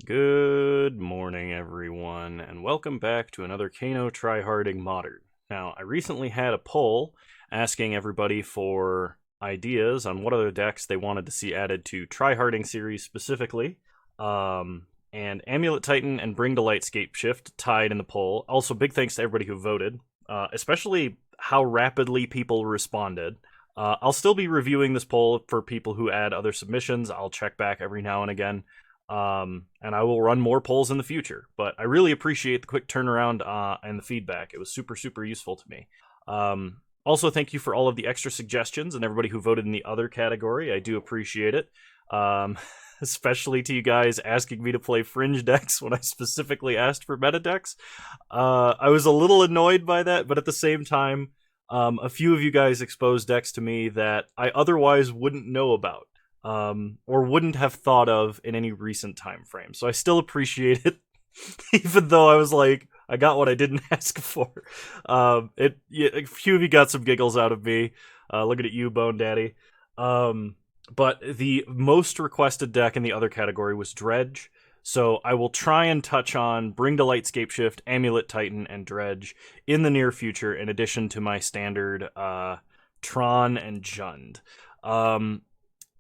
Good morning, everyone, and welcome back to another Kano Tryharding Modern. Now, I recently had a poll asking everybody for ideas on what other decks they wanted to see added to Tryharding series specifically, and Amulet Titan and Bring to Light Scapeshift tied in the poll. Also, big thanks to everybody who voted, especially how rapidly people responded. I'll still be reviewing this poll for people who add other submissions. I'll check back every now and again. And I will run more polls in the future. But I really appreciate the quick turnaround and the feedback. It was super, super useful to me. Also, thank you for all of the extra suggestions and everybody who voted in the other category. I do appreciate it. Especially to you guys asking me to play fringe decks when I specifically asked for meta decks. I was a little annoyed by that, but at the same time, a few of you guys exposed decks to me that I otherwise wouldn't know about. Or wouldn't have thought of in any recent time frame. So I still appreciate it, even though I was like, I got what I didn't ask for. A few of you got some giggles out of me. Looking at you, Bone Daddy. But the most requested deck in the other category was Dredge. So I will try and touch on Bring to Light Scapeshift, Amulet Titan, and Dredge in the near future, in addition to my standard Tron and Jund.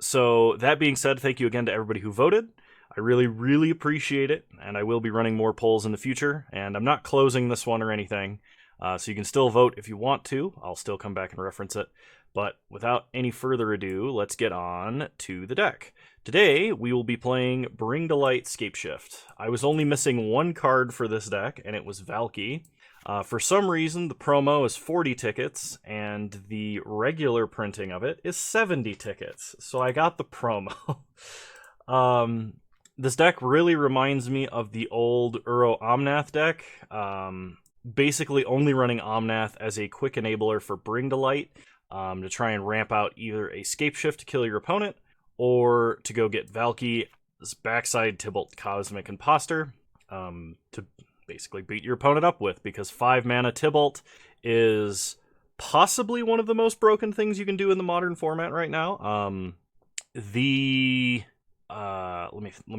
So that being said, thank you again to everybody who voted. I really, really appreciate it, and I will be running more polls in the future, and I'm not closing this one or anything, so you can still vote if you want to. I'll still come back and reference it, but without any further ado, let's get on to the deck. Today, we will be playing Bring to Light Scapeshift. I was only missing one card for this deck, and it was Valky. For some reason, the promo is 40 tickets, and the regular printing of it is 70 tickets. So I got the promo. This deck really reminds me of the old Uro Omnath deck. Basically only running Omnath as a quick enabler for Bring to Light, to try and ramp out either a Scapeshift to kill your opponent, or to go get Valky's backside Tybalt Cosmic Imposter, to basically beat your opponent up with, because 5 mana Tybalt is possibly one of the most broken things you can do in the modern format right now. Let me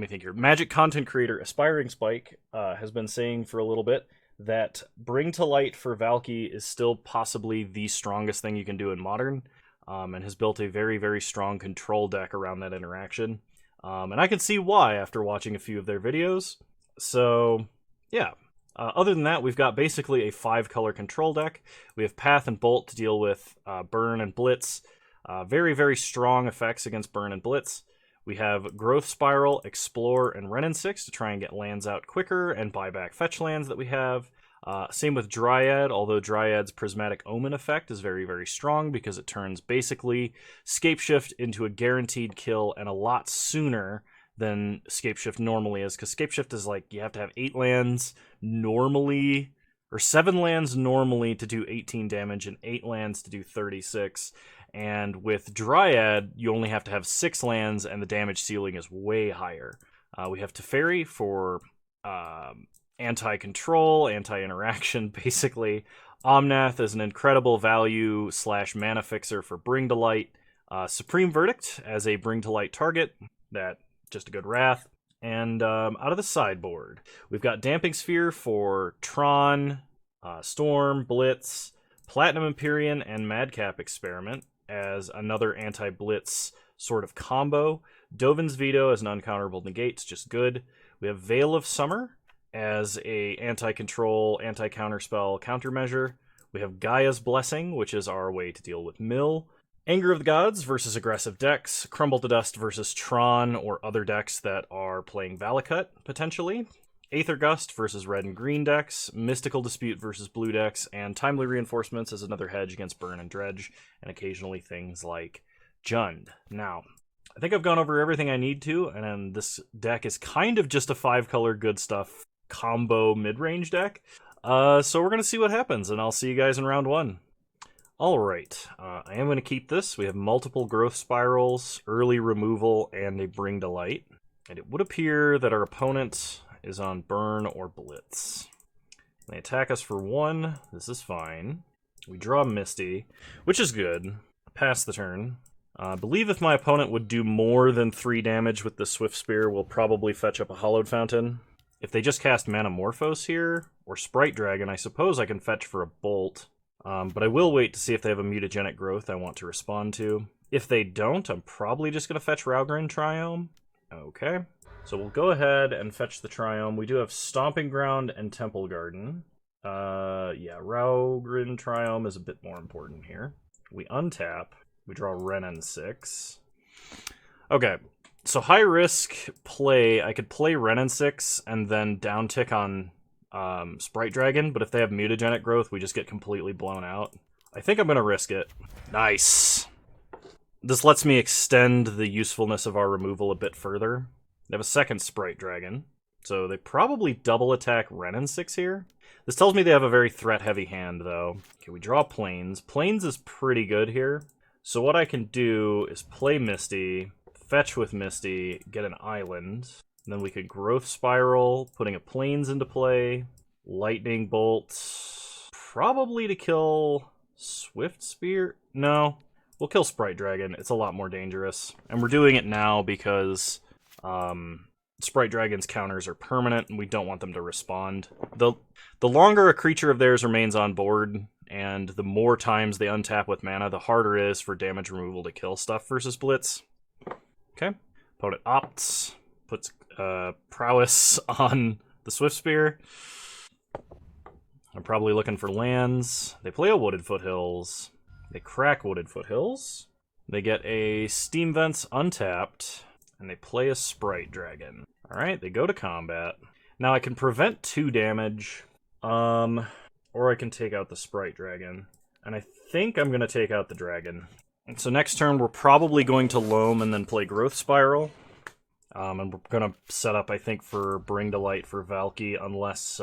think here. Magic content creator Aspiring Spike has been saying for a little bit that Bring to Light for Valky is still possibly the strongest thing you can do in modern, and has built a very, very strong control deck around that interaction. And I can see why after watching a few of their videos. So yeah. Other than that, we've got basically a 5-color control deck. We have Path and Bolt to deal with Burn and Blitz. Very, very strong effects against Burn and Blitz. We have Growth Spiral, Explore, and Wrenn and 6 to try and get lands out quicker and buy back fetch lands that we have. Same with Dryad, although Dryad's Prismatic Omen effect is very, very strong because it turns basically Scapeshift into a guaranteed kill and a lot sooner than Scapeshift normally is, because Scapeshift is like, you have to have 8 lands normally, or 7 lands normally to do 18 damage, and 8 lands to do 36. And with Dryad, you only have to have 6 lands, and the damage ceiling is way higher. We have Teferi for anti-control, anti-interaction, basically. Omnath is an incredible value / mana fixer for Bring to Light. Supreme Verdict as a Bring to Light target, that just a good wrath. And out of the sideboard, we've got Damping Sphere for Tron, Storm, Blitz, Platinum Empyrean, and Madcap Experiment as another anti-Blitz sort of combo. Dovin's Veto as an uncounterable negates, just good. We have Veil of Summer as a anti-control, anti-counterspell countermeasure. We have Gaia's Blessing, which is our way to deal with Mill. Anger of the Gods versus aggressive decks, Crumble to Dust versus Tron or other decks that are playing Valakut, potentially. Aether Gust versus red and green decks, Mystical Dispute versus blue decks, and Timely Reinforcements as another hedge against Burn and Dredge, and occasionally things like Jund. Now, I think I've gone over everything I need to, and this deck is kind of just a 5-color good stuff combo mid-range deck. So we're going to see what happens, and I'll see you guys in round 1. Alright, I am going to keep this. We have multiple growth spirals, early removal, and a Bring to Light. And it would appear that our opponent is on Burn or Blitz. They attack us for 1. This is fine. We draw Misty, which is good. Pass the turn. I believe if my opponent would do more than 3 damage with the Swift Spear, we'll probably fetch up a Hallowed Fountain. If they just cast Manamorphose here, or Sprite Dragon, I suppose I can fetch for a Bolt. But I will wait to see if they have a Mutagenic Growth I want to respond to. If they don't, I'm probably just going to fetch Raugrin Triome. Okay. So we'll go ahead and fetch the Triome. We do have Stomping Ground and Temple Garden. Yeah, Raugrin Triome is a bit more important here. We untap. We draw Renin 6. Okay, so high risk play. I could play Renin 6 and then downtick on Sprite Dragon, but if they have Mutagenic Growth, we just get completely blown out. I think I'm going to risk it. Nice. This lets me extend the usefulness of our removal a bit further. They have a second Sprite Dragon, so they probably double attack Renin 6 here. This tells me they have a very threat-heavy hand, though. Okay, we draw Plains. Plains is pretty good here. So what I can do is play Misty, fetch with Misty, get an island. And then we could Growth Spiral, putting a Plains into play. Lightning Bolt, probably to kill Swift Spear? No, we'll kill Sprite Dragon. It's a lot more dangerous. And we're doing it now because Sprite Dragon's counters are permanent, and we don't want them to respond. The longer a creature of theirs remains on board, and the more times they untap with mana, the harder it is for damage removal to kill stuff versus Blitz. Okay. Opponent opts, puts Prowess on the Swift Spear. I'm probably looking for lands. They play a Wooded Foothills. They crack Wooded Foothills. They get a Steam Vents untapped, and they play a Sprite Dragon. Alright, they go to combat. Now I can prevent 2 damage, or I can take out the Sprite Dragon. And I think I'm going to take out the Dragon. And so next turn we're probably going to Loam and then play Growth Spiral. And we're going to set up, I think, for Bring to Light for Valky, unless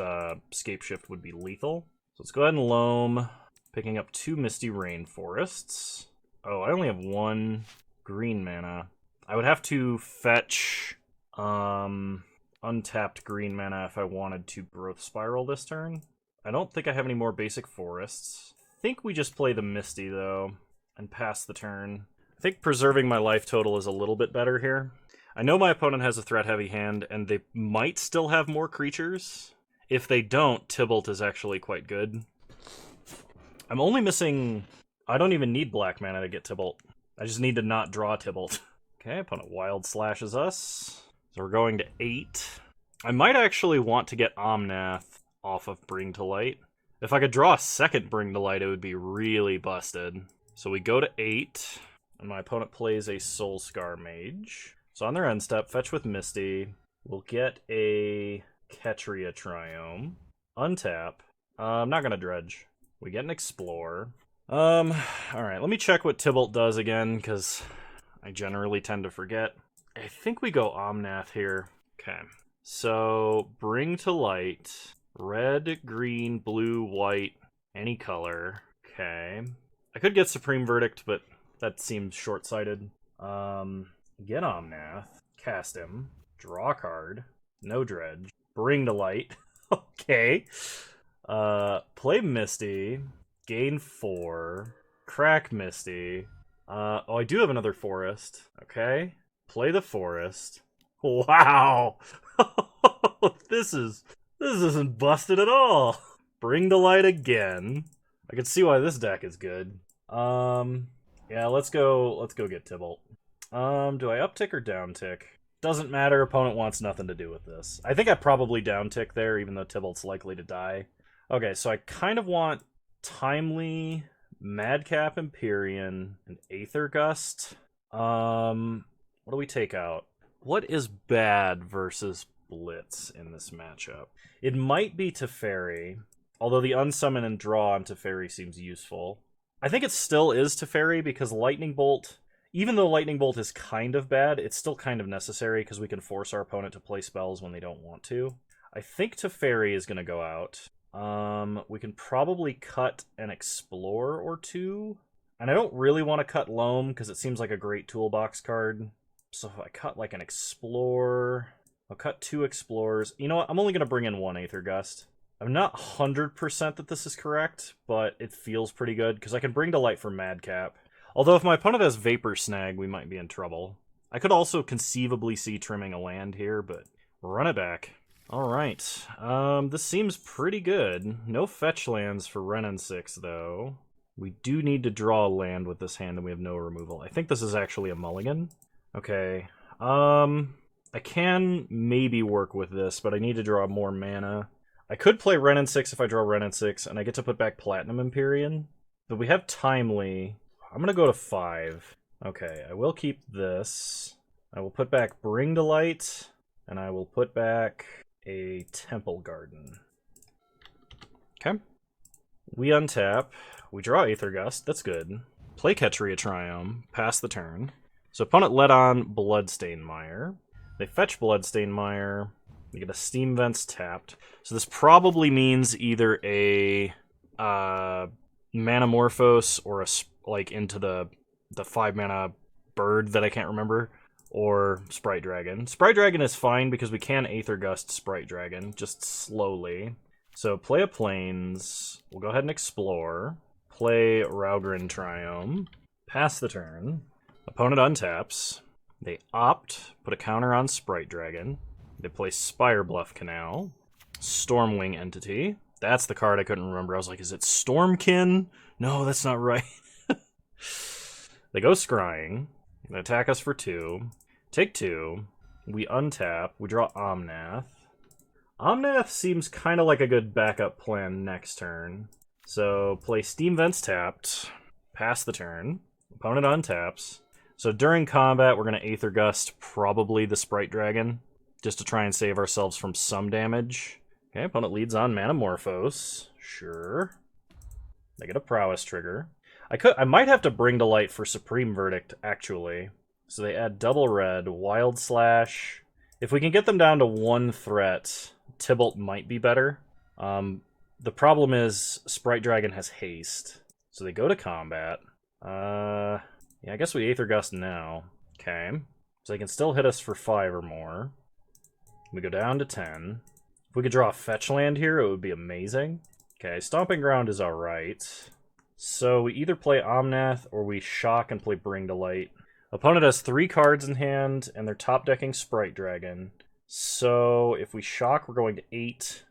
Scapeshift would be lethal. So let's go ahead and Loam, picking up 2 Misty Rainforests. Oh, I only have 1 green mana. I would have to fetch untapped green mana if I wanted to Growth Spiral this turn. I don't think I have any more basic forests. I think we just play the Misty, though, and pass the turn. I think preserving my life total is a little bit better here. I know my opponent has a threat-heavy hand, and they might still have more creatures. If they don't, Tibalt is actually quite good. I'm only missing... I don't even need black mana to get Tibalt. I just need to not draw Tibalt. Okay, opponent Wild Slashes us. So we're going to 8. I might actually want to get Omnath off of Bring to Light. If I could draw a second Bring to Light, it would be really busted. So we go to 8, and my opponent plays a Soulscar Mage. So on their end step, fetch with Misty. We'll get a Ketria Triome. Untap. I'm not going to dredge. We get an Explore. Alright, let me check what Tibalt does again, because I generally tend to forget. I think we go Omnath here. Okay. So, Bring to Light. Red, green, blue, white, any color. Okay. I could get Supreme Verdict, but that seems short-sighted. Get Omnath. Cast him. Draw a card. No dredge. Bring to Light. Okay. Play Misty. Gain 4. Crack Misty. Oh, I do have another forest. Okay. Play the forest. Wow! This isn't busted at all. Bring to Light again. I can see why this deck is good. Yeah, let's go get Tibalt. Do I uptick or downtick? Doesn't matter, opponent wants nothing to do with this. I think I probably downtick there, even though Tibalt's likely to die. Okay, so I kind of want Timely, Madcap Empyrean, and Aether Gust. What do we take out? What is bad versus Blitz in this matchup? It might be Teferi, although the unsummon and draw on Teferi seems useful. I think it still is Teferi because Lightning Bolt, even though Lightning Bolt is kind of bad, it's still kind of necessary because we can force our opponent to play spells when they don't want to. I think Teferi is going to go out. We can probably cut an Explore or 2. And I don't really want to cut Loam because it seems like a great toolbox card. So if I cut like an Explore, I'll cut 2 Explorers. You know what? I'm only going to bring in 1 Aether Gust. I'm not 100% that this is correct, but it feels pretty good because I can Bring to Light for Madcap. Although if my opponent has Vapor Snag, we might be in trouble. I could also conceivably see trimming a land here, but run it back. Alright, this seems pretty good. No fetch lands for Renin 6, though. We do need to draw a land with this hand, and we have no removal. I think this is actually a mulligan. Okay, I can maybe work with this, but I need to draw more mana. I could play Renin 6 if I draw Renin 6, and I get to put back Platinum Empyrean. But we have Timely. I'm going to go to 5. Okay, I will keep this. I will put back Bring to Light, and I will put back a Temple Garden. Okay. We untap. We draw Aether Gust. That's good. Play Ketria Triome. Pass the turn. So opponent let on Bloodstained Mire. They fetch Bloodstained Mire. They get a Steam Vents tapped. So this probably means either a Manamorphose or a like into the 5-mana bird that I can't remember, or Sprite Dragon. Sprite Dragon is fine because we can Aether Gust Sprite Dragon, just slowly. So play a Plains. We'll go ahead and explore. Play Raugrin Triome. Pass the turn. Opponent untaps. They opt, put a counter on Sprite Dragon. They play Spire Bluff Canal. Stormwing Entity. That's the card I couldn't remember. I was like, is it Stormkin? No, that's not right. They go Scrying. They attack us for 2. Take 2. We untap. We draw Omnath. Omnath seems kind of like a good backup plan next turn. So play Steam Vents tapped. Pass the turn. Opponent untaps. So during combat, we're going to Aether Gust probably the Sprite Dragon, just to try and save ourselves from some damage. Okay, opponent leads on Manamorphose. Sure. They get a Prowess trigger. I might have to Bring to Light for Supreme Verdict, actually. So they add double red, Wild Slash. If we can get them down to 1 threat, Tybalt might be better. The problem is Sprite Dragon has haste. So they go to combat. Yeah, I guess we Aether Gust now. Okay. So they can still hit us for 5 or more. We go down to 10. If we could draw a fetch land here, it would be amazing. Okay, Stomping Ground is alright. So we either play Omnath or we shock and play Bring to Light. Opponent has 3 cards in hand, and they're top decking Sprite Dragon. So if we shock, we're going to 8.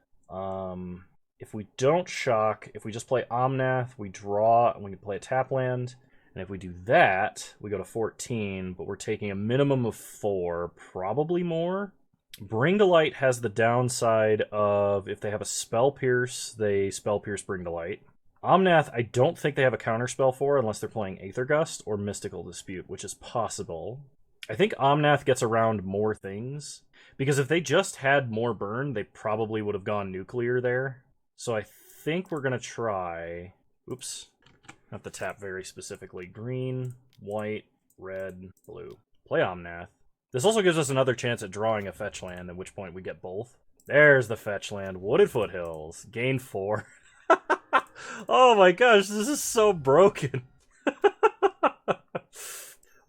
If we don't shock, if we just play Omnath, we draw and we can play a tap land. And if we do that, we go to 14, but we're taking a minimum of 4, probably more. Bring to Light has the downside of if they have a Spell Pierce, they Spell Pierce Bring to Light. Omnath, I don't think they have a counterspell for unless they're playing Aether Gust or Mystical Dispute, which is possible. I think Omnath gets around more things, because if they just had more burn, they probably would have gone nuclear there. So I think we're going to try... Oops. I have to tap very specifically. Green, white, red, blue. Play Omnath. This also gives us another chance at drawing a fetch land, at which point we get both. There's the fetch land. Wooded Foothills. Gain 4. Oh my gosh, this is so broken.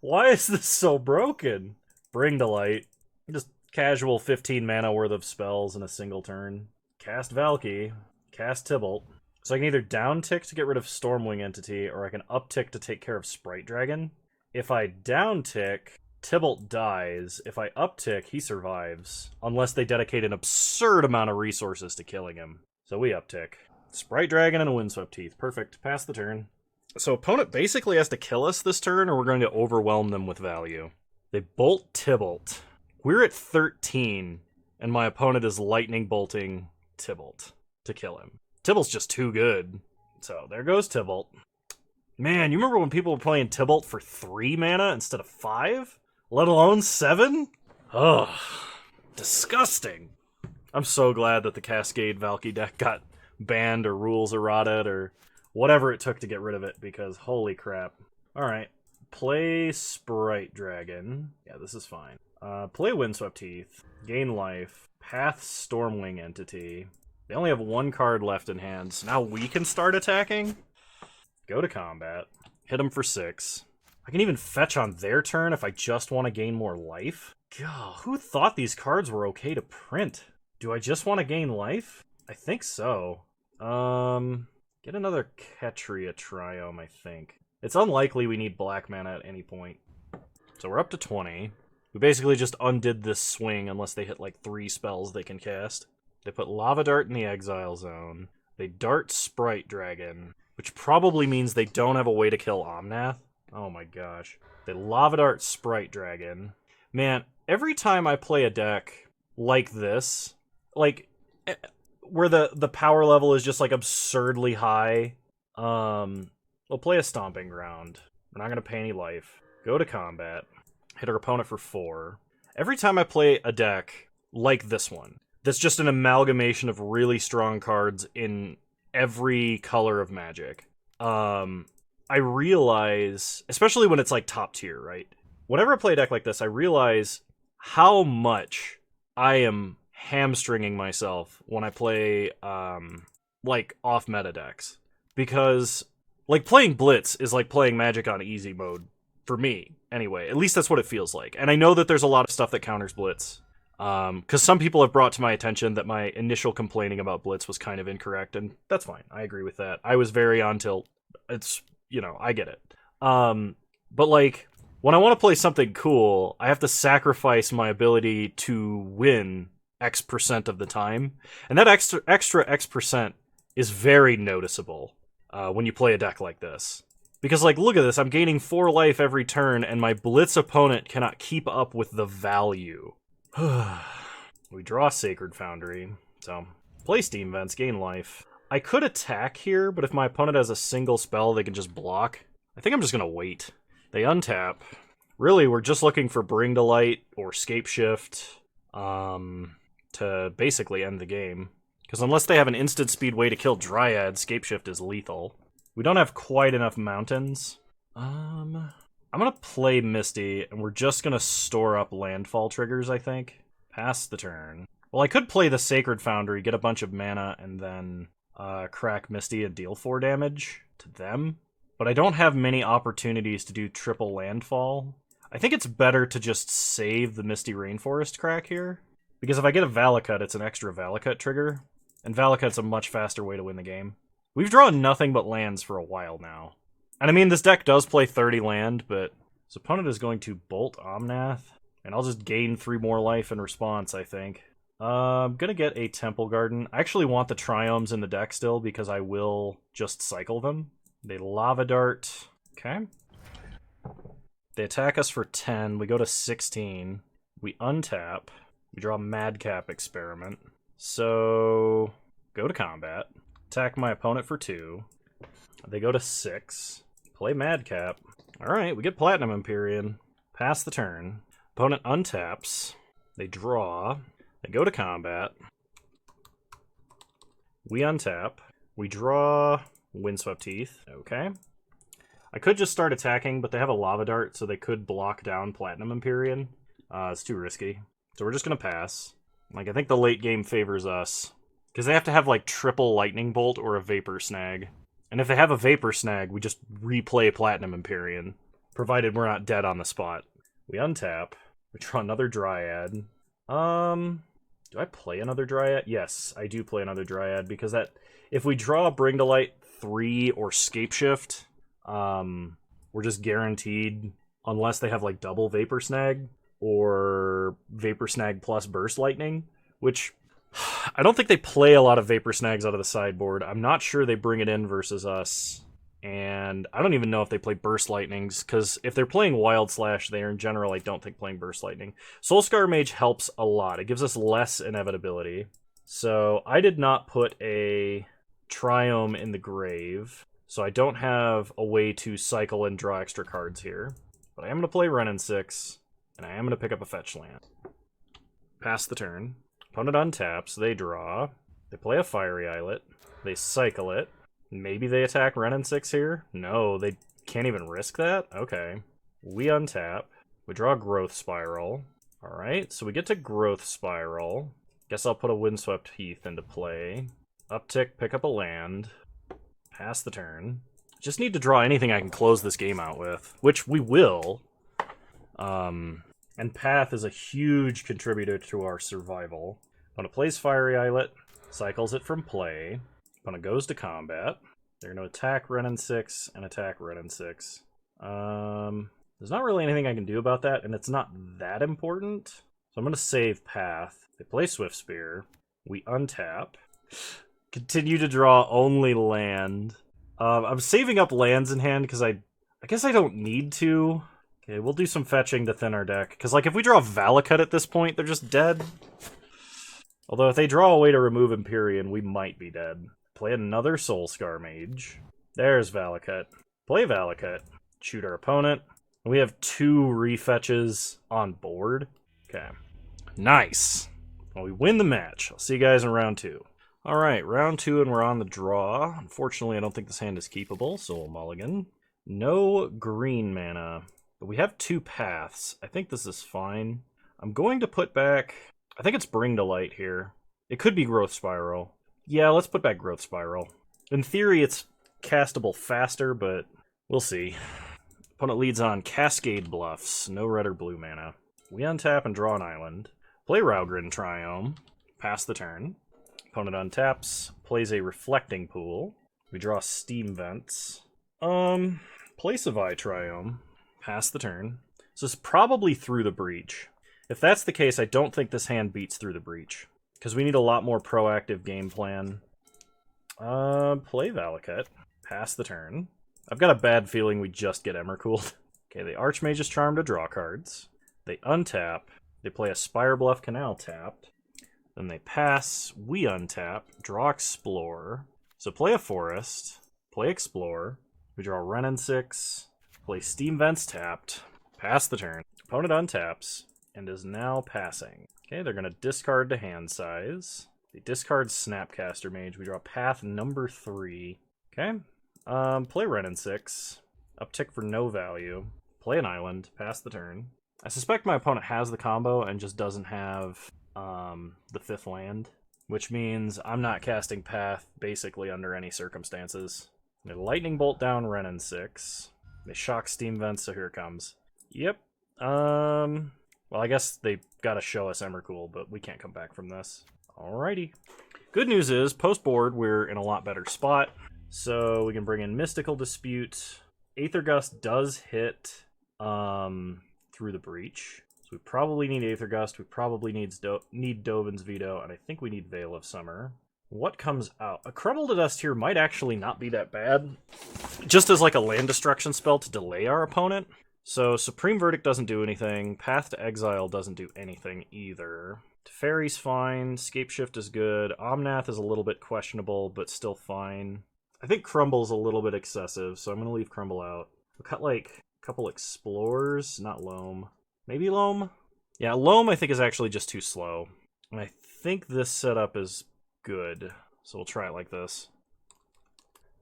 Why is this so broken? Bring to Light. Just casual 15 mana worth of spells in a single turn. Cast Valky. Cast Tybalt. So I can either downtick to get rid of Stormwing Entity, or I can uptick to take care of Sprite Dragon. If I downtick, Tybalt dies. If I uptick, he survives. Unless they dedicate an absurd amount of resources to killing him. So we uptick. Sprite Dragon and a Windswept Teeth. Perfect. Pass the turn. So opponent basically has to kill us this turn, or we're going to overwhelm them with value. They bolt Tybalt. We're at 13, and my opponent is lightning bolting Tybalt to kill him. Tybalt's just too good. So there goes Tybalt. Man, you remember when people were playing Tybalt for 3 mana instead of 5? Let alone 7? Ugh. Disgusting. I'm so glad that the Cascade Valky deck got banned or rules errated or whatever it took to get rid of it, because holy crap. Alright. Play Sprite Dragon. Yeah, this is fine. Play Windswept Teeth. Gain life. Path Stormwing Entity. They only have 1 card left in hand, so now we can start attacking? Go to combat. Hit them for 6. I can even fetch on their turn if I just want to gain more life? God, who thought these cards were okay to print? Do I just want to gain life? I think so. Get another Ketria Triome, I think. It's unlikely we need black mana at any point. So we're up to 20. We basically just undid this swing unless they hit like 3 spells they can cast. They put Lava Dart in the Exile Zone. They dart Sprite Dragon, which probably means they don't have a way to kill Omnath. Oh my gosh. They Lava Dart Sprite Dragon. Man, every time I play a deck like this, like, where the power level is just like absurdly high, we'll play a Stomping Ground. We're not going to pay any life. Go to combat. Hit our opponent for 4. Every time I play a deck like this one, that's just an amalgamation of really strong cards in every color of Magic, I realize, especially when it's like top tier, right? Whenever I play a deck like this, I realize how much I am hamstringing myself when I play, like, off-meta decks. Because, like, playing Blitz is like playing Magic on easy mode, for me, anyway. At least that's what it feels like. And I know that there's a lot of stuff that counters Blitz. Because some people have brought to my attention that my initial complaining about Blitz was kind of incorrect, and that's fine. I agree with that. I was very on tilt. It's, you know, I get it. But, like, when I want to play something cool, I have to sacrifice my ability to win X% of the time. And that extra X% is very noticeable when you play a deck like this. Because, like, look at this. I'm gaining 4 life every turn, and my Blitz opponent cannot keep up with the value. We draw Sacred Foundry, so play Steam Vents, gain life. I could attack here, but if my opponent has a single spell, they can just block. I think I'm just gonna wait. They untap. Really, we're just looking for Bring to Light or Scapeshift to basically end the game. Because unless they have an instant speed way to kill Dryad, Scapeshift is lethal. We don't have quite enough mountains. I'm going to play Misty, and we're just going to store up landfall triggers, I think. Pass the turn. Well, I could play the Sacred Foundry, get a bunch of mana, and then crack Misty and deal 4 damage to them. But I don't have many opportunities to do triple landfall. I think it's better to just save the Misty Rainforest crack here. Because if I get a Valakut, it's an extra Valakut trigger. And Valakut's a much faster way to win the game. We've drawn nothing but lands for a while now. And I mean, this deck does play 30 land, but his opponent is going to Bolt Omnath, and I'll just gain 3 more life in response, I think. I'm gonna get a Temple Garden. I actually want the Triomes in the deck still, because I will just cycle them. They Lava Dart. Okay. They attack us for 10. We go to 16. We untap. We draw Madcap Experiment. So, go to combat. Attack my opponent for 2. They go to 6. Play Madcap. Alright, we get Platinum Empyrean. Pass the turn. Opponent untaps. They draw. They go to combat. We untap. We draw Windswept Heath. Okay. I could just start attacking, but they have a Lava Dart, so they could block down Platinum Empyrean. It's too risky. So we're just going to pass. Like, I think the late game favors us. Because they have to have, like, triple Lightning Bolt or a Vapor Snag. And if they have a Vapor Snag, we just replay Platinum Empyrean, provided we're not dead on the spot. We untap. We draw another Dryad. Do I play another Dryad? Yes, I do play another Dryad, because that, if we draw Bring to Light 3 or Scapeshift, we're just guaranteed, unless they have, like, double Vapor Snag, or Vapor Snag plus Burst Lightning, which I don't think they play a lot of Vapor Snags out of the sideboard. I'm not sure they bring it in versus us. And I don't even know if they play Burst Lightnings, because if they're playing Wild Slash, they are in general, I don't think, playing Burst Lightning. Soulscar Mage helps a lot. It gives us less inevitability. So I did not put a Triome in the grave, so I don't have a way to cycle and draw extra cards here. But I am going to play Renin 6, and I am going to pick up a fetch land. Pass the turn. Opponent untaps, they draw. They play a Fiery Islet. They cycle it. Maybe they attack Renin 6 here? No, they can't even risk that? Okay. We untap. We draw Growth Spiral. Alright, so we get to Growth Spiral. Guess I'll put a Windswept Heath into play. Uptick, pick up a land. Pass the turn. Just need to draw anything I can close this game out with, which we will. And Path is a huge contributor to our survival. Opponent plays Fiery Islet, cycles it from play. Opponent goes to combat. They're going to attack Renin 6 and attack Renin 6. There's not really anything I can do about that, and it's not that important. So I'm going to save Path. They play Swift Spear. We untap. Continue to draw only land. I'm saving up lands in hand because I guess I don't need to. Okay, we'll do some fetching to thin our deck. Because, like, if we draw Valakut at this point, they're just dead. Although if they draw a way to remove Empyrean, we might be dead. Play another Soulscar Mage. There's Valakut. Play Valakut. Shoot our opponent. We have 2 refetches on board. Okay. Nice. Well, we win the match. I'll see you guys in round 2. Alright, round 2 and we're on the draw. Unfortunately, I don't think this hand is keepable, so we'll mulligan. No green mana. But we have 2 paths. I think this is fine. I'm going to put back... I think it's Bring to Light here. It could be Growth Spiral. Yeah, let's put back Growth Spiral. In theory, it's castable faster, but we'll see. Opponent leads on Cascade Bluffs. No red or blue mana. We untap and draw an island. Play Raugrin Triome. Pass the turn. Opponent untaps. Plays a Reflecting Pool. We draw Steam Vents. Play Savai Triome. Pass the turn. So it's probably Through the Breach. If that's the case, I don't think this hand beats Through the Breach. Because we need a lot more proactive game plan. Play Valakut. Pass the turn. I've got a bad feeling we just get Emmercooled. Okay, the Archmage's Charm to draw cards. They untap. They play a Spire Bluff Canal tapped. Then they pass. We untap. Draw Explore. So play a Forest. Play Explore. We draw Renin 6. Play Steam Vents tapped. Pass the turn. Opponent untaps. And is now passing. Okay, they're going to discard to hand size. They discard Snapcaster Mage. We draw path number 3. Okay. Play Renin 6. Uptick for no value. Play an island. Pass the turn. I suspect my opponent has the combo and just doesn't have the 5th land. Which means I'm not casting path basically under any circumstances. They Lightning Bolt down Renin 6. They shock Steam Vents, so here it comes. Yep. Well, I guess they gotta show us Emmercool, but we can't come back from this. Alrighty. Good news is, post-board, we're in a lot better spot. So we can bring in Mystical Dispute. Aether Gust does hit Through the Breach. So we probably need Aether Gust. We probably need Dovin's Veto, and I think we need Veil of Summer. What comes out? A Crumble to Dust here might actually not be that bad. Just as like a land destruction spell to delay our opponent. So Supreme Verdict doesn't do anything. Path to Exile doesn't do anything either. Teferi's fine. Scapeshift is good. Omnath is a little bit questionable, but still fine. I think Crumble's a little bit excessive, so I'm going to leave Crumble out. We'll cut like a couple Explorers, not Loam. Maybe Loam? Yeah, Loam I think is actually just too slow. And I think this setup is good, so we'll try it like this.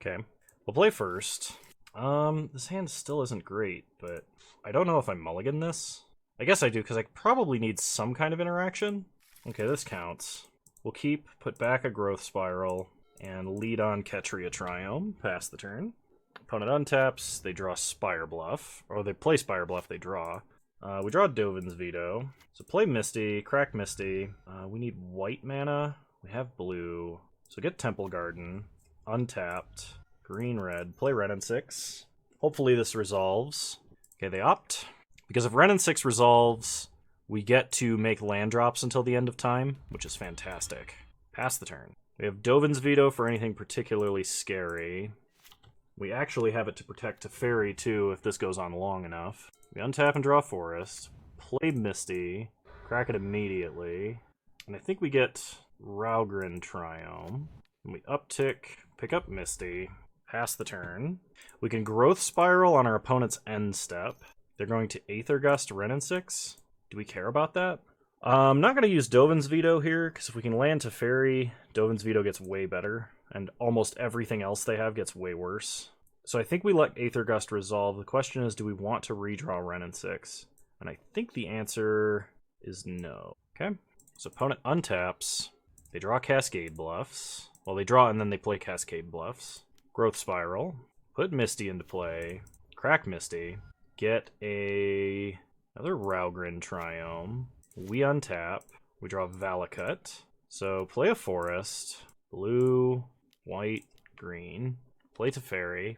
Okay, we'll play first. This hand still isn't great, but I don't know if I mulligan this. I guess I do, because I probably need some kind of interaction. Okay, this counts. We'll keep, put back a Growth Spiral, and lead on Ketria Triome. Pass the turn. Opponent untaps, they draw Spire Bluff. Or they play Spire Bluff, they draw. We draw Dovin's Veto. So play Misty, crack Misty. We need white mana. We have blue. So get Temple Garden. Untapped. Green-red. Play Renin 6. Hopefully this resolves. Okay, they opt. Because if Renin 6 resolves, we get to make land drops until the end of time, which is fantastic. Pass the turn. We have Dovin's Veto for anything particularly scary. We actually have it to protect Teferi, too, if this goes on long enough. We untap and draw Forest. Play Misty. Crack it immediately. And I think we get Raugrin Triome. And we uptick, pick up Misty. Pass the turn. We can Growth Spiral on our opponent's end step. They're going to Aether Gust Renin 6. Do we care about that? I'm not going to use Dovin's Veto here, because if we can land Teferi, Dovin's Veto gets way better, and almost everything else they have gets way worse. So I think we let Aether Gust resolve. The question is, do we want to redraw Renin 6? And I think the answer is no. Okay, so opponent untaps. They draw Cascade Bluffs. Well, they draw and then they play Cascade Bluffs. Growth Spiral. Put Misty into play. Crack Misty. Get another Raugrin Triome. We untap. We draw Valakut. So play a Forest. Blue, white, green. Play Teferi.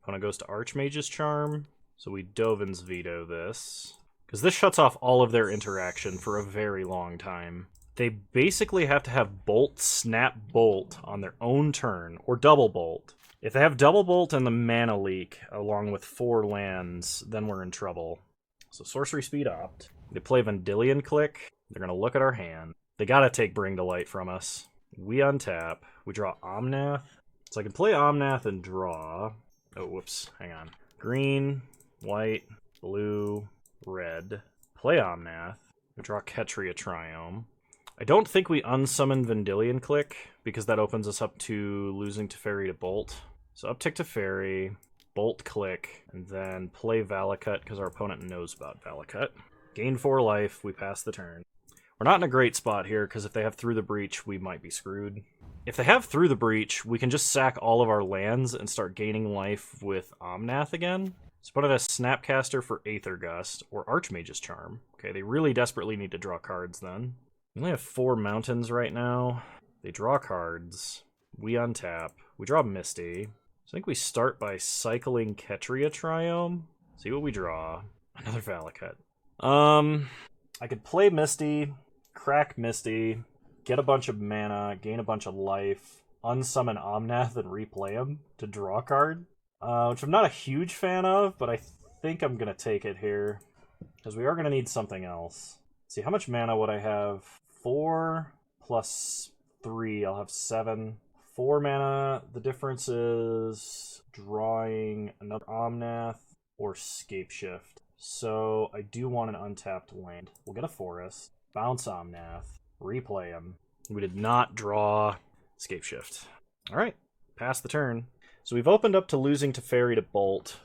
Opponent goes to Archmage's Charm. So we Dovin's Veto this. Because this shuts off all of their interaction for a very long time. They basically have to have Bolt, Snap, Bolt on their own turn, or Double Bolt. If they have Double Bolt and the Mana Leak, along with 4 lands, then we're in trouble. So Sorcery Speed opt. They play Vendilion Click. They're going to look at our hand. They got to take Bring to Light from us. We untap. We draw Omnath. So I can play Omnath and draw. Oh, whoops. Hang on. Green, white, blue, red. Play Omnath. We draw Ketria Triome. I don't think we unsummon Vendilion Click, because that opens us up to losing Teferi to Bolt. So uptick Teferi, Bolt Click, and then play Valakut, because our opponent knows about Valakut. Gain 4 life, we pass the turn. We're not in a great spot here, because if they have Through the Breach, we might be screwed. If they have Through the Breach, we can just sack all of our lands and start gaining life with Omnath again. So put it as Snapcaster for Aether Gust, or Archmage's Charm. Okay, they really desperately need to draw cards then. We only have 4 mountains right now. They draw cards. We untap. We draw Misty. So I think we start by cycling Ketria Triome. See what we draw. Another Valakut. I could play Misty, crack Misty, get a bunch of mana, gain a bunch of life, unsummon Omnath and replay him to draw a card. Which I'm not a huge fan of, but I think I'm going to take it here. Because we are going to need something else. Let's see, how much mana would I have? 4 plus 3, I'll have 7. 4 mana, the difference is drawing another Omnath or Scapeshift. So I do want an untapped land. We'll get a forest, bounce Omnath, replay him. We did not draw Scapeshift. Alright, pass the turn. So we've opened up to losing Teferi to Bolt.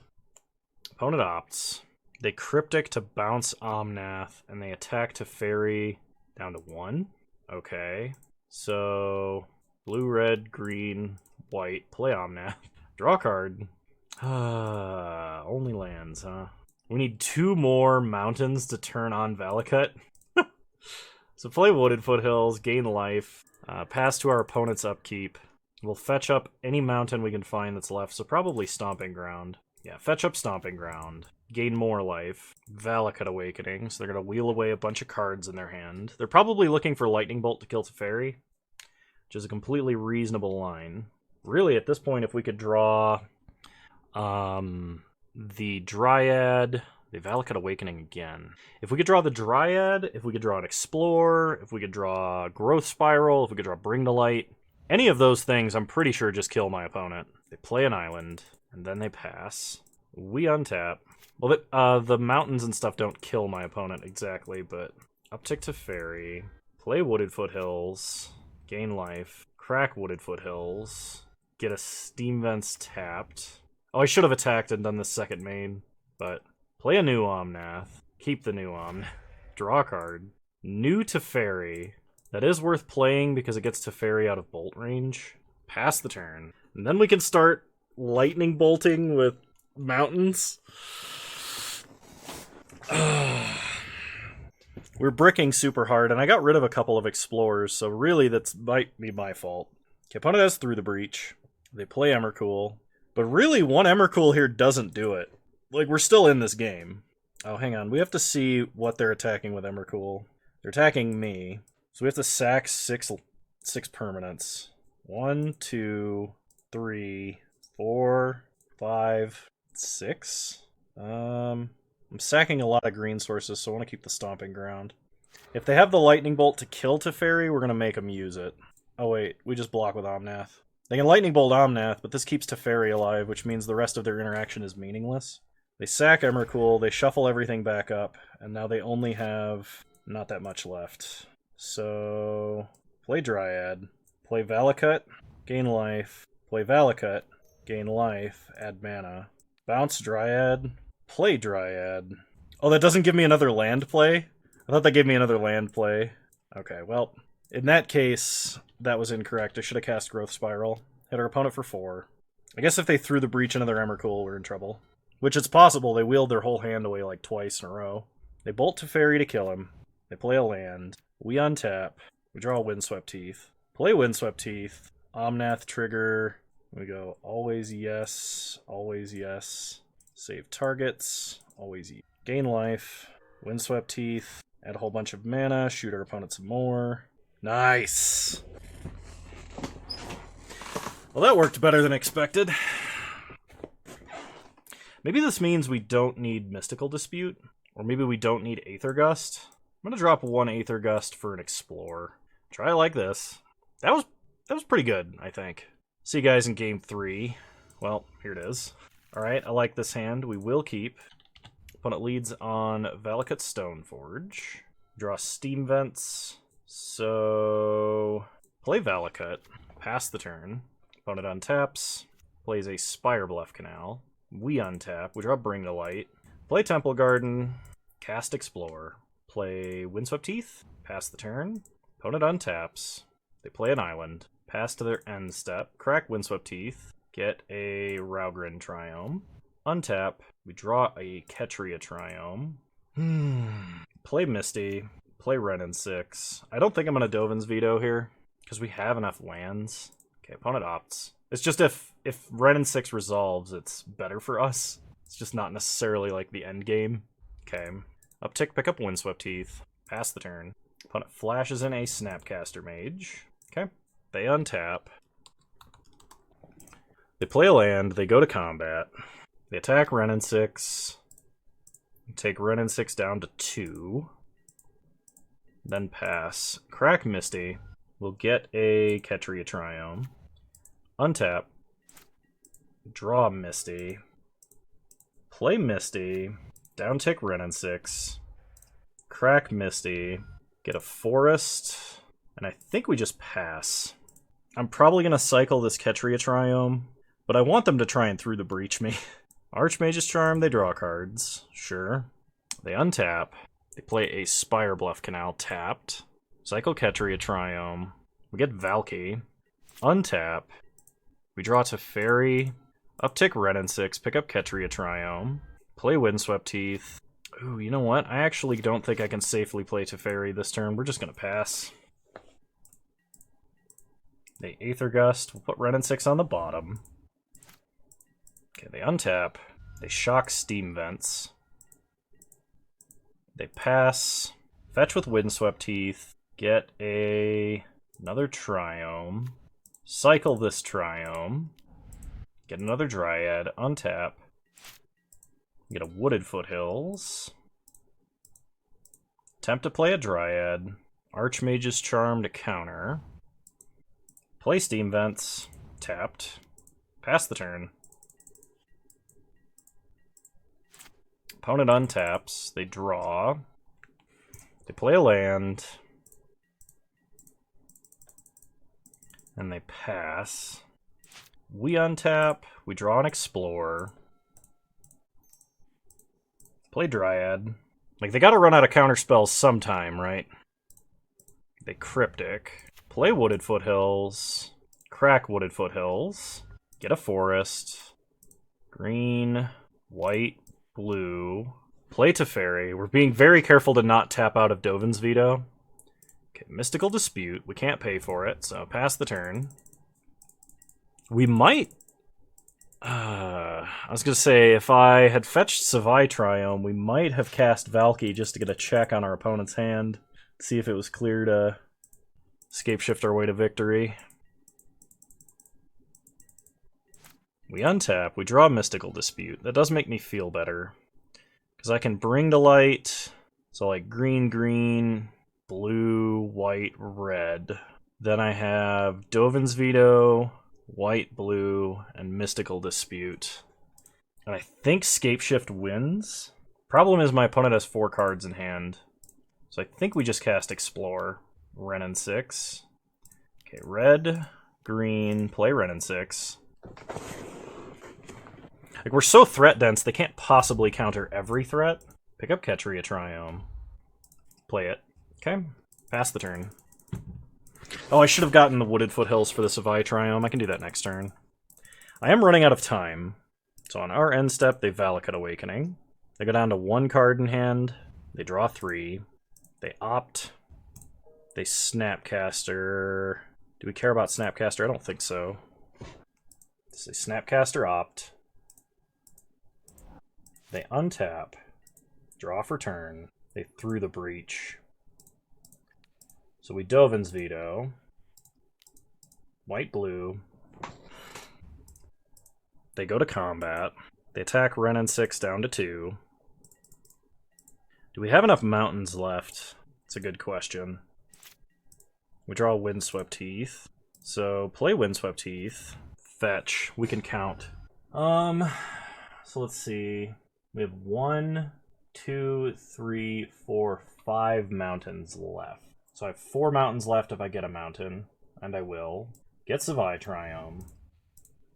Opponent opts. They Cryptic to bounce Omnath, and they attack Teferi down to 1. Okay. So, blue, red, green, white. Play Omnath. Draw a card. Only lands, huh? We need 2 more mountains to turn on Valakut. So play Wooded Foothills, gain life, pass to our opponent's upkeep. We'll fetch up any mountain we can find that's left, so probably Stomping Ground. Yeah, fetch up Stomping Ground. Gain more life. Valakut Awakening, so they're going to wheel away a bunch of cards in their hand. They're probably looking for Lightning Bolt to kill Teferi, which is a completely reasonable line. Really, at this point, if we could draw the Dryad, the Valakut Awakening again. If we could draw the Dryad, if we could draw an Explorer, if we could draw Growth Spiral, if we could draw Bring to Light, any of those things, I'm pretty sure just kill my opponent. They play an island, and then they pass. We untap. Well, the mountains and stuff don't kill my opponent exactly, but uptick Teferi, play Wooded Foothills, gain life, crack Wooded Foothills, get a Steam Vents tapped. Oh, I should have attacked and done the second main, but play a new Omnath, keep the new Omnath, draw a card, new Teferi. That is worth playing because it gets Teferi out of bolt range. Pass the turn. And then we can start lightning bolting with mountains. We're bricking super hard, and I got rid of a couple of explorers, so really that might be my fault. Okay, opponent has Through the Breach. They play Emrakul. But really, one Emrakul here doesn't do it. Like, we're still in this game. Oh, hang on. We have to see what they're attacking with Emrakul. They're attacking me. So we have to sack six permanents. 1, 2, 3, 4, 5, 6. I'm sacking a lot of green sources, so I want to keep the Stomping Ground. If they have the Lightning Bolt to kill Teferi, we're going to make them use it. Oh wait, we just block with Omnath. They can Lightning Bolt Omnath, but this keeps Teferi alive, which means the rest of their interaction is meaningless. They sack Emrakul, they shuffle everything back up, and now they only have not that much left. So, play Dryad, play Valakut, gain life, play Valakut, gain life, add mana. Bounce Dryad, play Dryad. Oh, that doesn't give me another land play? I thought that gave me another land play. Okay, well, in that case, that was incorrect. I should have cast Growth Spiral. Hit our opponent for 4. I guess if they threw the Breach another Emrakul, we're in trouble. Which it's possible, they wheeled their whole hand away like twice in a row. They bolt Teferi to kill him. They play a land. We untap. We draw Windswept Teeth. Play Windswept Teeth. Omnath trigger. We go always yes, always yes. Save targets, always gain life, windswept teeth, add a whole bunch of mana, shoot our opponent some more. Nice! Well, that worked better than expected. Maybe this means we don't need Mystical Dispute, or maybe we don't need Aether Gust. I'm gonna drop one Aether Gust for an Explore. Try it like this. That was pretty good, I think. See you guys in game 3. Well, here it is. Alright, I like this hand. We will keep. Opponent leads on Valakut Stoneforge. Draw Steam Vents. So, play Valakut. Pass the turn. Opponent untaps. Plays a Spire Bluff Canal. We untap. We draw Bring to Light. Play Temple Garden. Cast Explore. Play Windswept Teeth. Pass the turn. Opponent untaps. They play an island. Pass to their end step. Crack Windswept Teeth. Get a Raugrin Triome. Untap. We draw a Ketria Triome. Play Misty. Play Ren and 6. I don't think I'm going to Dovin's Veto here, because we have enough lands. Okay, opponent opts. It's just if Ren and 6 resolves, it's better for us. It's just not necessarily like the end game. Okay. Uptick, pick up Windswept Teeth. Pass the turn. Opponent flashes in a Snapcaster Mage. Okay. They untap. They play a land. They go to combat. They attack Ren and 6. Take Ren and 6 down to 2. Then pass. Crack Misty. We'll get a Ketria Triome. Untap. Draw Misty. Play Misty. Downtick Ren and 6. Crack Misty. Get a Forest. And I think we just pass. I'm probably going to cycle this Ketria Triome, but I want them to try and through the breach me. Archmage's Charm, they draw cards. Sure. They untap. They play a Spire Bluff Canal tapped. Cycle Ketria Triome. We get Valky. Untap. We draw Teferi. Uptick Ren and 6. Pick up Ketria Triome. Play Windswept Teeth. Ooh, you know what? I actually don't think I can safely play Teferi this turn. We're just going to pass. They Aether Gust. We'll put Ren and 6 on the bottom. Okay, they untap. They shock Steam Vents. They pass. Fetch with Windswept Teeth. Get another Triome. Cycle this Triome. Get another Dryad. Untap. Get a Wooded Foothills. Attempt to play a Dryad. Archmage's Charm to counter. Play Steam Vents. Tapped. Pass the turn. Opponent untaps. They draw. They play a land. And they pass. We untap. We draw an Explore. Play Dryad. Like, they gotta run out of counter spells sometime, right? They Cryptic. Play Wooded Foothills. Crack Wooded Foothills. Get a Forest. Green. White. Blue. Play Teferi. We're being very careful to not tap out of Dovin's Veto. Okay, Mystical Dispute. We can't pay for it, so pass the turn. We might... I was going to say, if I had fetched Savai Triome, we might have cast Valky just to get a check on our opponent's hand. See if it was clear to Scapeshift our way to victory. We untap. We draw Mystical Dispute. That does make me feel better. Because I can Bring to Light. So like green, green, blue, white, red. Then I have Dovin's Veto, white, blue, and Mystical Dispute. And I think Scapeshift wins. Problem is my opponent has 4 cards in hand. So I think we just cast Explore. Ren and 6. Okay, red, green, play Ren and 6. Like, we're so threat dense, they can't possibly counter every threat. Pick up Ketria Triome. Play it. Okay, pass the turn. Oh, I should have gotten the Wooded Foothills for the Savai Triome. I can do that next turn. I am running out of time. So on our end step, they Valakut Awakening. They go down to 1 card in hand. They draw 3. They opt. They Snapcaster. Do we care about Snapcaster? I don't think so. So they Snapcaster Opt. They untap. Draw for turn. They threw the breach. So we Dovin's Veto. White-blue. They go to combat. They attack Ren and 6 down to 2. Do we have enough mountains left? It's a good question. We draw Windswept Heath. So play Windswept Heath. Fetch. We can count. So let's see. We have 1, 2, 3, 4, 5 mountains left. So I have 4 mountains left if I get a mountain, and I will. Get Savai Triome.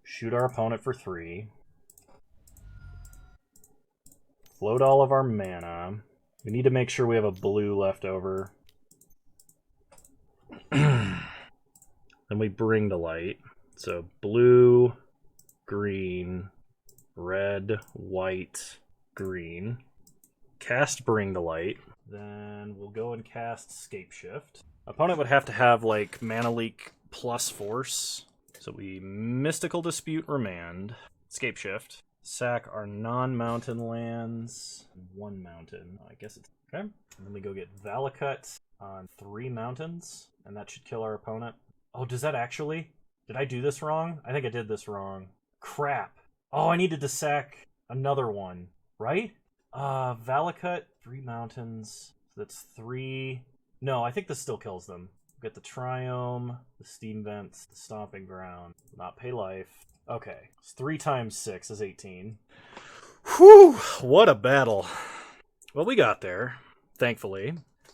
Shoot our opponent for 3. Float all of our mana. We need to make sure we have a blue left over. Then we Bring to Light. So blue, green, red, white, green. Cast Bring to Light. Then we'll go and cast Scapeshift. Opponent would have to have, like, Mana Leak plus Force. So we Mystical Dispute Remand. Scapeshift. Sack our non-mountain lands. 1 mountain. I guess it's... Okay. And then we go get Valakut on 3 mountains. And that should kill our opponent. Oh, does that actually? Did I do this wrong? I think I did this wrong. Crap. Oh, I needed to sack another one. Right? Valakut, 3 mountains. So that's 3... No, I think this still kills them. Get the Triome, the Steam Vents, the Stomping Ground. Not pay life. Okay. It's 3 times 6 is 18. Whew! What a battle. Well, we got there. Thankfully.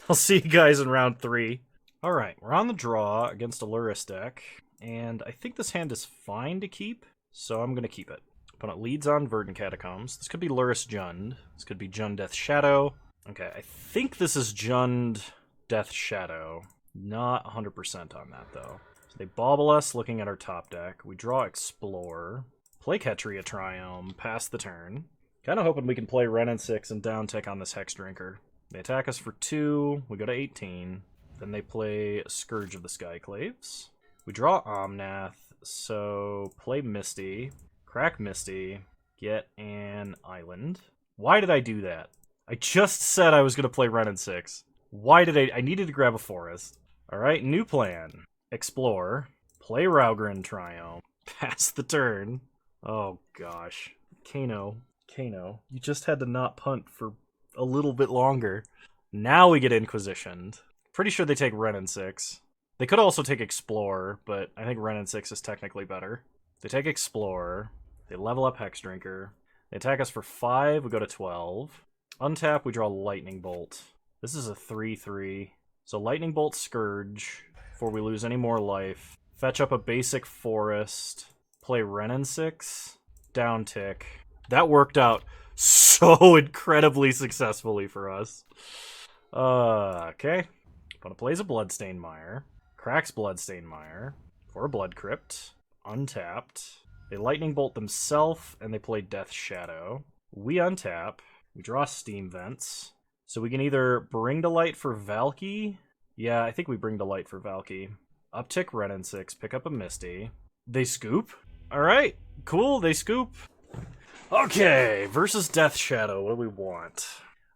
I'll see you guys in round 3. Alright, we're on the draw against a Lurrus deck. And I think this hand is fine to keep, so I'm going to keep it. Opponent leads on Verdant Catacombs. This could be Lurrus Jund. This could be Jund Death Shadow. Okay, I think this is Jund Death Shadow. Not 100% on that, though. So they bobble us, looking at our top deck. We draw Explore. Play Ketria Triome. Pass the turn. Kind of hoping we can play Ren and 6 and down tick on this Hex Drinker. They attack us for 2. We go to 18. Then they play Scourge of the Skyclaves. We draw Omnath, so play Misty. Crack Misty. Get an island. Why did I do that? I just said I was going to play Ren and 6. Why did I needed to grab a forest. Alright, new plan. Explore. Play Raugrin Triome. Pass the turn. Oh gosh. Kano, you just had to not punt for a little bit longer. Now we get Inquisitioned. Pretty sure they take Ren and 6. They could also take Explore, but I think Ren and 6 is technically better. They take Explore. They level up Hex Drinker. They attack us for 5. We go to 12. Untap, we draw Lightning Bolt. This is a 3/3. So Lightning Bolt Scourge before we lose any more life. Fetch up a basic forest. Play Ren and 6. Down tick. That worked out so incredibly successfully for us. Okay. Opponent plays a Bloodstained Mire. Cracks Bloodstained Mire. For a Blood Crypt. Untapped. They Lightning Bolt themselves, and they play Death Shadow. We untap. We draw Steam Vents. So we can either Bring to Light for Valky. Yeah, I think we Bring to Light for Valky. Uptick Ren and 6. Pick up a Misty. They scoop. Alright, cool, they scoop. Okay, versus Death Shadow. What do we want?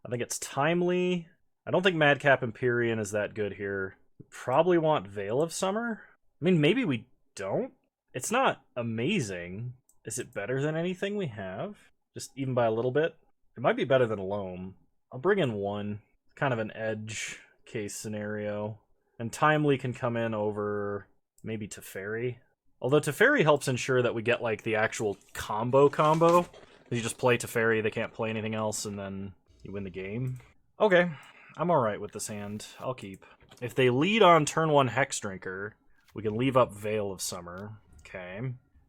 I think it's Timely. I don't think Madcap Empyrean is that good here. We probably want Veil of Summer. I mean, maybe we don't. It's not amazing. Is it better than anything we have? Just even by a little bit? It might be better than Loam. I'll bring in 1. Kind of an edge case scenario. And Timely can come in over maybe Teferi. Although Teferi helps ensure that we get like the actual combo. You just play Teferi, they can't play anything else, and then you win the game. Okay, I'm alright with this hand. I'll keep. If they lead on turn 1 Hex Drinker, we can leave up Veil of Summer. Okay.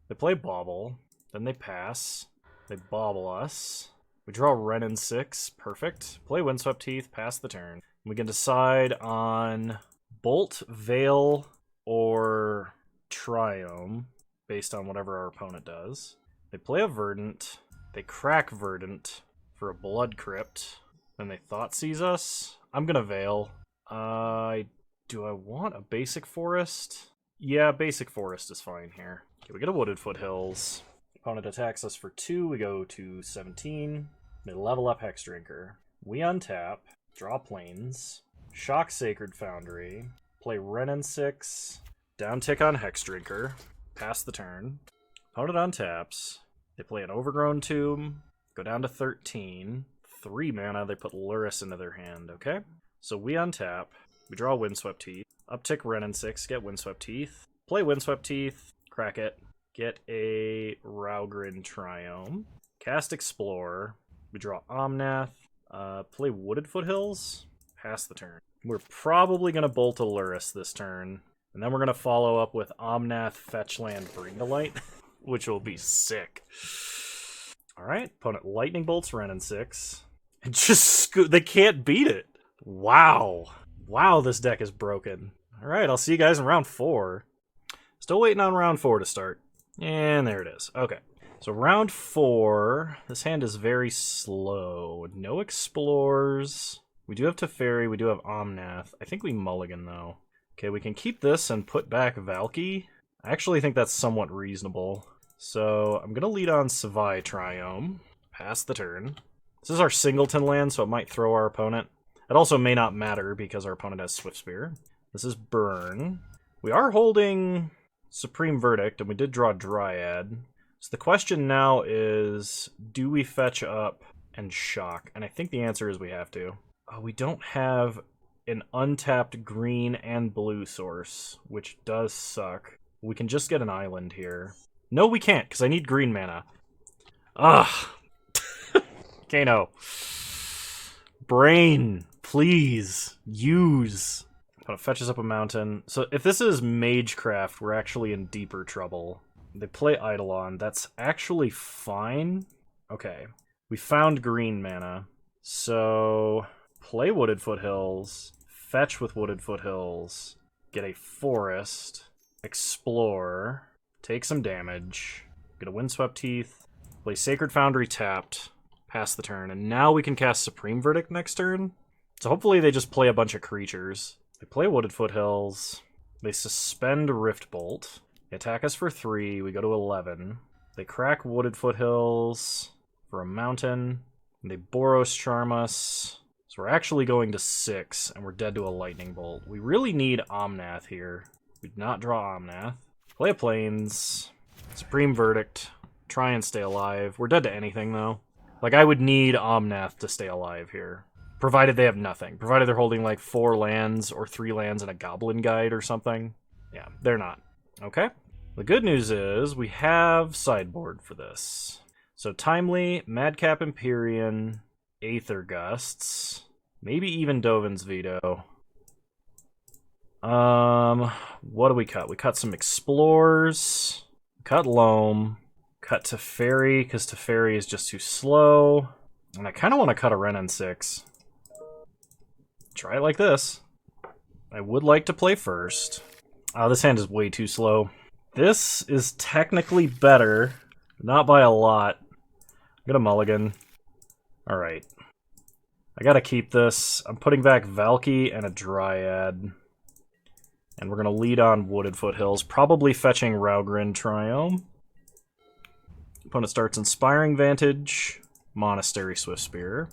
They play Bauble. Then they pass. They bobble us. We draw Ren and 6. Perfect. Play Windswept Heath. Pass the turn. We can decide on Bolt, Veil, or Triome, based on whatever our opponent does. They play a Verdant. They crack Verdant for a Blood Crypt. Then they Thoughtseize us. I'm gonna Veil. Do I want a basic forest? Yeah, basic forest is fine here. Okay, we get a wooded foothills. Opponent attacks us for 2, we go to 17. They level up Hex Drinker. We untap, draw plains, shock Sacred Foundry, play Renin 6, down tick on Hex Drinker, pass the turn. Opponent untaps, they play an Overgrown Tomb, go down to 13. 3 mana, they put Lurrus into their hand, okay? So we untap, we draw Windswept Teeth, uptick Renin 6, get Windswept Teeth, play Windswept Teeth, crack it, get a Raugrin Triome, cast Explore, we draw Omnath, play Wooded Foothills, pass the turn. We're probably going to bolt a Lurrus this turn, and then we're going to follow up with Omnath, Fetchland, Bring to Light, which will be sick. Alright, opponent Lightning Bolts Renin 6. And just they can't beat it. Wow. Wow, this deck is broken. Alright, I'll see you guys in round 4. Still waiting on round 4 to start. And there it is. Okay. So round 4, this hand is very slow. No Explores. We do have Teferi, we do have Omnath. I think we mulligan, though. Okay, we can keep this and put back Valky. I actually think that's somewhat reasonable. So I'm going to lead on Savai Triome. Pass the turn. This is our singleton land, so it might throw our opponent. It also may not matter because our opponent has Swift Spear. This is Burn. We are holding Supreme Verdict, and we did draw Dryad. So the question now is, do we fetch up and shock? And I think the answer is we have to. We don't have an untapped green and blue source, which does suck. We can just get an island here. No, we can't, because I need green mana. Ugh. Kano. Brain, please, use. Oh, it fetches up a mountain. So if this is Magecraft, we're actually in deeper trouble. They play Eidolon. That's actually fine. Okay. We found green mana. So play Wooded Foothills. Fetch with Wooded Foothills. Get a forest. Explore. Take some damage. Get a Windswept Teeth. Play Sacred Foundry tapped. Pass the turn. And now we can cast Supreme Verdict next turn. So hopefully they just play a bunch of creatures. They play Wooded Foothills. They suspend Rift Bolt. They attack us for 3. We go to 11. They crack Wooded Foothills for a mountain. And they Boros Charm us. So we're actually going to 6, and we're dead to a Lightning Bolt. We really need Omnath here. We did not draw Omnath. Play a Plains. Supreme Verdict. Try and stay alive. We're dead to anything, though. Like, I would need Omnath to stay alive here. Provided they have nothing. Provided they're holding, like, 4 lands or 3 lands and a Goblin Guide or something. Yeah, they're not. Okay. The good news is we have sideboard for this. So Timely, Madcap Empyrean, Aether Gusts, maybe even Dovin's Veto. What do we cut? We cut some Explores, cut Loam, cut Teferi, because Teferi is just too slow. And I kind of want to cut a Renin 6. Try it like this. I would like to play first. Oh, this hand is way too slow. This is technically better, not by a lot. I'm gonna mulligan. Alright. I gotta keep this. I'm putting back Valky and a Dryad. And we're gonna lead on Wooded Foothills, probably fetching Raugrin Triome. Opponent starts Inspiring Vantage, Monastery Swiftspear.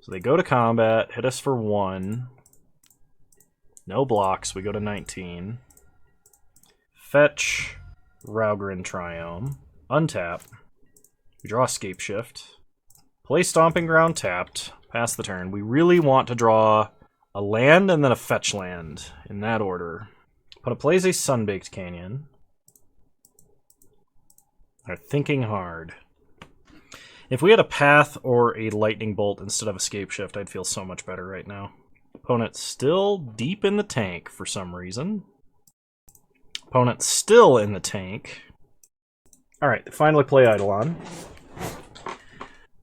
So they go to combat, hit us for 1. No blocks, we go to 19. Fetch Raugrin Triome. Untap. We draw Scapeshift. Play Stomping Ground tapped. Pass the turn. We really want to draw a land and then a fetch land in that order. Opponent plays a Sunbaked Canyon. They're thinking hard. If we had a Path or a Lightning Bolt instead of a Scapeshift, I'd feel so much better right now. Opponent still deep in the tank for some reason. Opponent still in the tank. Alright, they finally play Eidolon.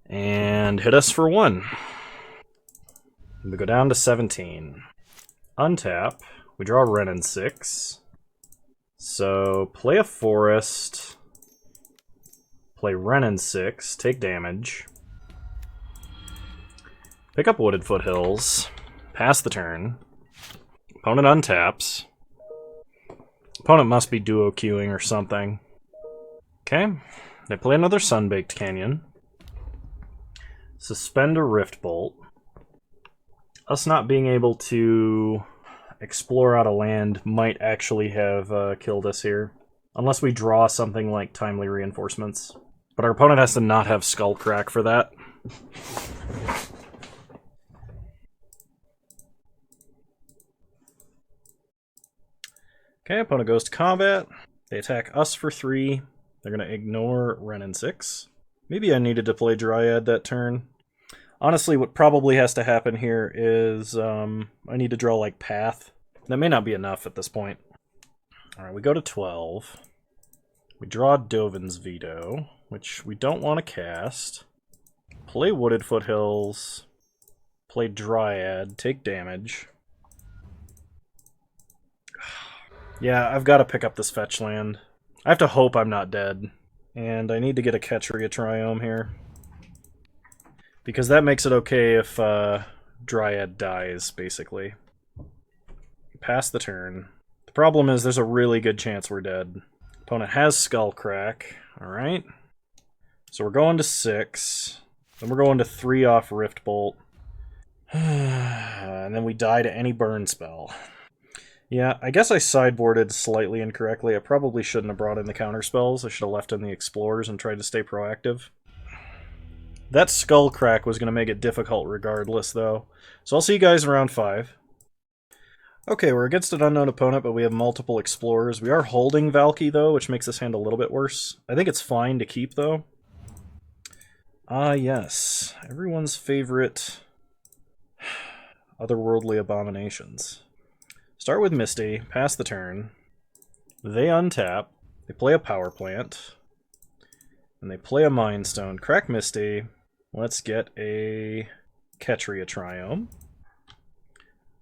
And hit us for 1. We go down to 17. Untap. We draw Renin 6. So, play a forest. Play Renin 6. Take damage. Pick up Wooded Foothills. Pass the turn. Opponent untaps. Opponent must be duo queuing or something. Okay. They play another Sunbaked Canyon. Suspend a Rift Bolt. Us not being able to explore out of land might actually have killed us here. Unless we draw something like Timely Reinforcements. But our opponent has to not have Skullcrack for that. Okay, opponent goes to combat. They attack us for 3. They're going to ignore Ren and 6. Maybe I needed to play Dryad that turn. Honestly, what probably has to happen here is I need to draw, like, Path. That may not be enough at this point. Alright, we go to 12. We draw Dovin's Veto, which we don't want to cast. Play Wooded Foothills. Play Dryad. Take damage. Yeah, I've got to pick up this fetch land. I have to hope I'm not dead. And I need to get a Ketria Triome here. Because that makes it okay if Dryad dies, basically. Pass the turn. The problem is there's a really good chance we're dead. Opponent has Skullcrack. Alright. So we're going to 6. Then we're going to 3 off Rift Bolt. And then we die to any burn spell. Yeah, I guess I sideboarded slightly incorrectly. I probably shouldn't have brought in the counter spells. I should have left in the Explorers and tried to stay proactive. That Skullcrack was going to make it difficult regardless, though. So I'll see you guys in round 5. Okay, we're against an unknown opponent, but we have multiple Explorers. We are holding Valky, though, which makes this hand a little bit worse. I think it's fine to keep, though. Ah, yes. Everyone's favorite otherworldly abominations. Start with Misty, pass the turn. They untap. They play a Power Plant. And they play a Mind Stone. Crack Misty. Let's get a Ketria Triome.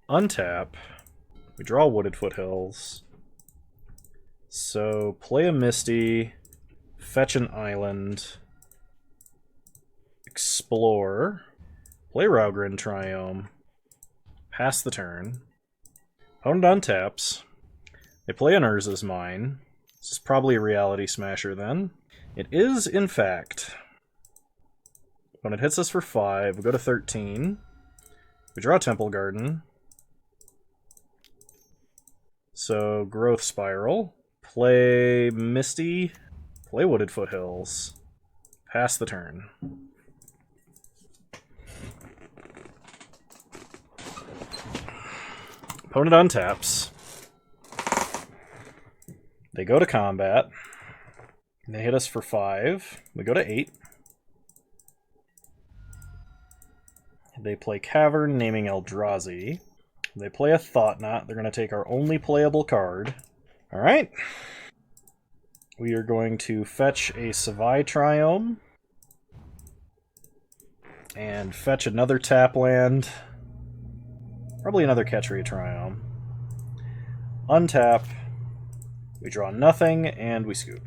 Untap. We draw Wooded Foothills. So play a Misty. Fetch an island. Explore. Play Raugrin Triome. Pass the turn. Opponent untaps. They play an Urza's Mine. This is probably a Reality Smasher then. It is, in fact. When it hits us for 5, we go to 13. We draw Temple Garden. So, Growth Spiral. Play Misty. Play Wooded Foothills. Pass the turn. Opponent untaps. They go to combat. They hit us for 5. We go to 8. They play Cavern, naming Eldrazi. They play a Thought Knot. They're going to take our only playable card. Alright. We are going to fetch a Savai Triome. And fetch another tap land. Probably another Ketria Triome. Untap. We draw nothing, and we scoop.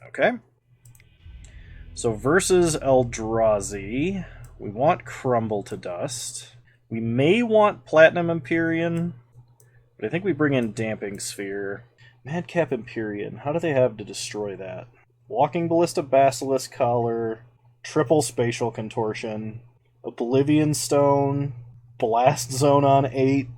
Okay. So versus Eldrazi, we want Crumble to Dust. We may want Platinum Empyrean, but I think we bring in Damping Sphere. Madcap Empyrean, how do they have to destroy that? Walking Ballista, Basilisk Collar, Triple Spatial Contortion, Oblivion Stone, Blast Zone on 8.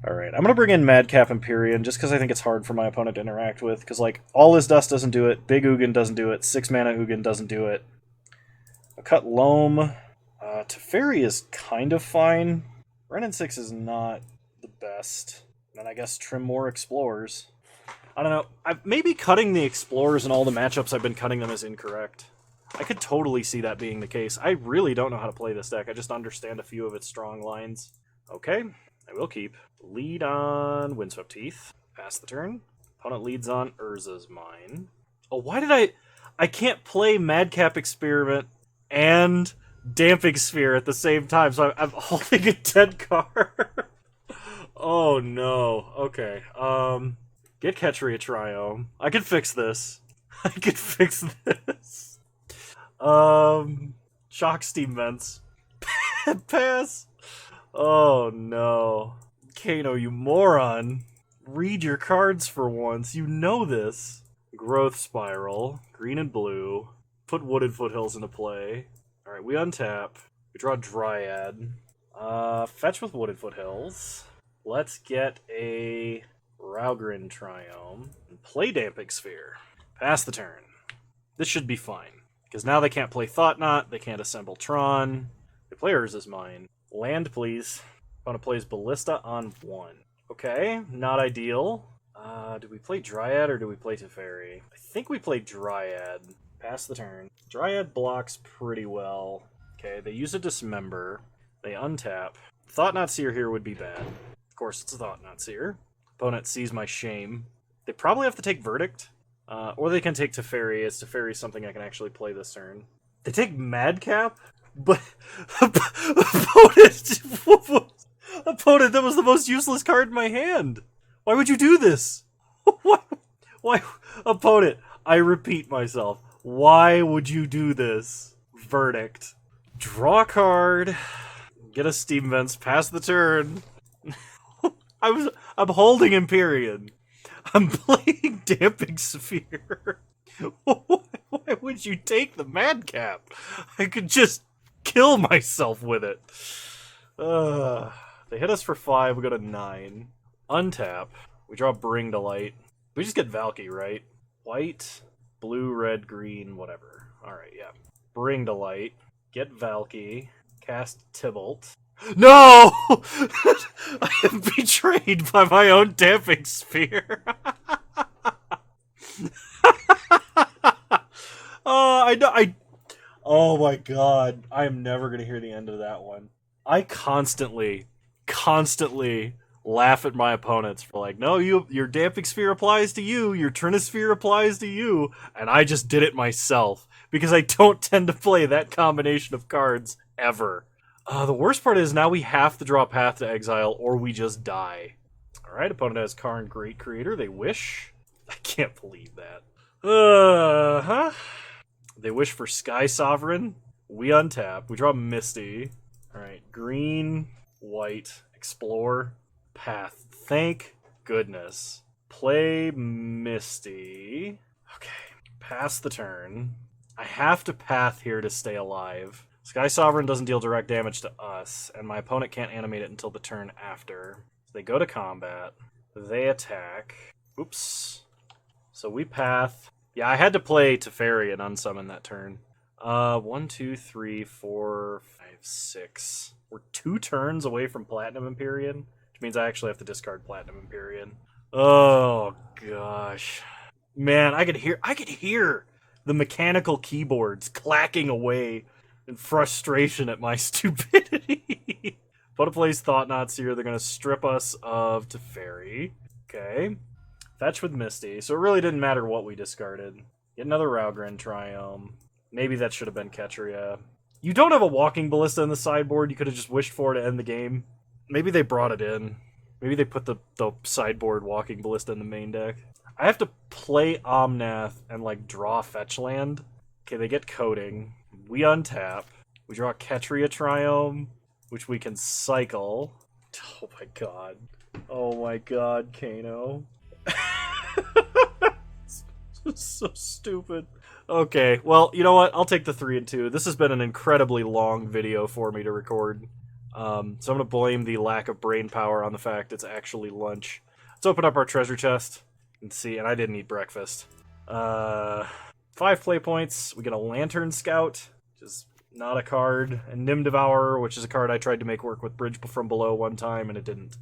Alright, I'm going to bring in Madcap Empyrean just because I think it's hard for my opponent to interact with. Because, like, All Is Dust doesn't do it, Big Ugin doesn't do it, 6 mana Ugin doesn't do it. I'll cut Loam. Teferi is kind of fine. Ren and 6 is not the best. And I guess trim more Explorers. I don't know. Maybe cutting the Explorers and all the matchups I've been cutting them is incorrect. I could totally see that being the case. I really don't know how to play this deck. I just understand a few of its strong lines. Okay, I will keep. Lead on Windswept Teeth. Pass the turn. Opponent leads on Urza's Mine. Oh, why did I can't play Madcap Experiment and Damping Sphere at the same time, so I'm holding a dead card. Oh no. Okay. Get Ketria Triome. I can fix this. I can fix this. Shock Steam Vents. Pass. Oh no. Kano, you moron. Read your cards for once. You know this. Growth Spiral. Green and blue. Put Wooded Foothills into play. Alright, we untap. We draw Dryad. Fetch with Wooded Foothills. Let's get a Raugrin Triome. And play Damping Sphere. Pass the turn. This should be fine. Because now they can't play Thought-Knot. They can't assemble Tron. The player's is mine. Land, please. Opponent plays Ballista on 1. Okay, not ideal. Do we play Dryad or do we play Teferi? I think we play Dryad. Pass the turn. Dryad blocks pretty well. Okay, they use a Dismember. They untap. Thought-Knot Seer here would be bad. Of course, it's a Thought-Knot Seer. Opponent sees my shame. They probably have to take Verdict. Or they can take Teferi, as Teferi is something I can actually play this turn. They take Madcap? But... Opponent, that was the most useless card in my hand! Why would you do this? Why? Opponent, I repeat myself. Why would you do this? Verdict. Draw a card. Get a Steam Vents. Pass the turn. I'm holding Empyrean. I'm playing Damping Sphere. Why would you take the Madcap? I could just kill myself with it. They hit us for 5, we go to 9. Untap. We draw Bring to Light. We just get Valky, right? White, blue, red, green, whatever. Alright, yeah. Bring to Light. Get Valky. Cast Tybalt. No! I am betrayed by my own Damping Sphere. Oh my god. I am never going to hear the end of that one. I constantly laugh at my opponents for like, no, your Damping Sphere applies to you, your Trinisphere applies to you, and I just did it myself, because I don't tend to play that combination of cards, ever. The worst part is now we have to draw Path to Exile, or we just die. Alright, opponent has Karn Great Creator, they wish. I can't believe that. They wish for Sky Sovereign, we untap, we draw Misty. Alright, green, white, explore, path. Thank goodness. Play Misty. Okay, pass the turn. I have to path here to stay alive. Sky Sovereign doesn't deal direct damage to us, and my opponent can't animate it until the turn after. So they go to combat. They attack. Oops. So we path. Yeah, I had to play Teferi and unsummon that turn. 1, 2, 3, 4, 5, 6. We're 2 turns away from Platinum Empyrean, which means I actually have to discard Platinum Empyrean. Oh gosh, man, I could hear the mechanical keyboards clacking away in frustration at my stupidity. Opponent plays Thought-Knot Seer. They're gonna strip us of Teferi. Okay, fetch with Misty. So it really didn't matter what we discarded. Get another Raugrin Triome. Maybe that should have been Ketria. You don't have a Walking Ballista in the sideboard. You could have just wished for it to end the game. Maybe they brought it in. Maybe they put the sideboard Walking Ballista in the main deck. I have to play Omnath and, like, draw fetch land. Okay, they get Coding. We untap. We draw Ketria Triome, which we can cycle. Oh my god. Oh my god, Kano. So stupid. Okay, well, you know what? I'll take the 3 and 2. This has been an incredibly long video for me to record. So I'm going to blame the lack of brain power on the fact it's actually lunch. Let's open up our treasure chest and see, and I didn't eat breakfast. 5 play points. We get a Lantern Scout, which is not a card, and Nim Devourer, which is a card I tried to make work with Bridge from Below one time, and it didn't.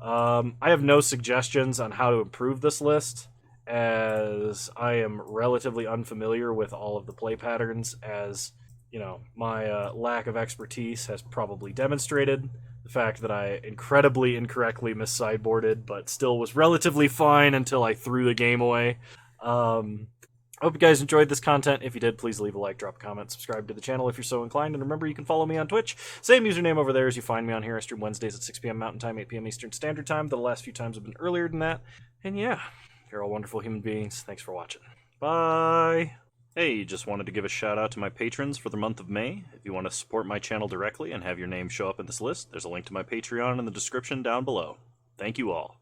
I have no suggestions on how to improve this list, as I am relatively unfamiliar with all of the play patterns, as, you know, my lack of expertise has probably demonstrated. The fact that I incredibly incorrectly mis-sideboarded, but still was relatively fine until I threw the game away. I hope you guys enjoyed this content. If you did, please leave a like, drop a comment, subscribe to the channel if you're so inclined, and remember you can follow me on Twitch. Same username over there as you find me on here. I stream Wednesdays at 6 p.m. Mountain Time, 8 p.m. Eastern Standard Time. The last few times have been earlier than that. And yeah, you're all wonderful human beings. Thanks for watching. Bye! Hey, just wanted to give a shout out to my patrons for the month of May. If you want to support my channel directly and have your name show up in this list, there's a link to my Patreon in the description down below. Thank you all.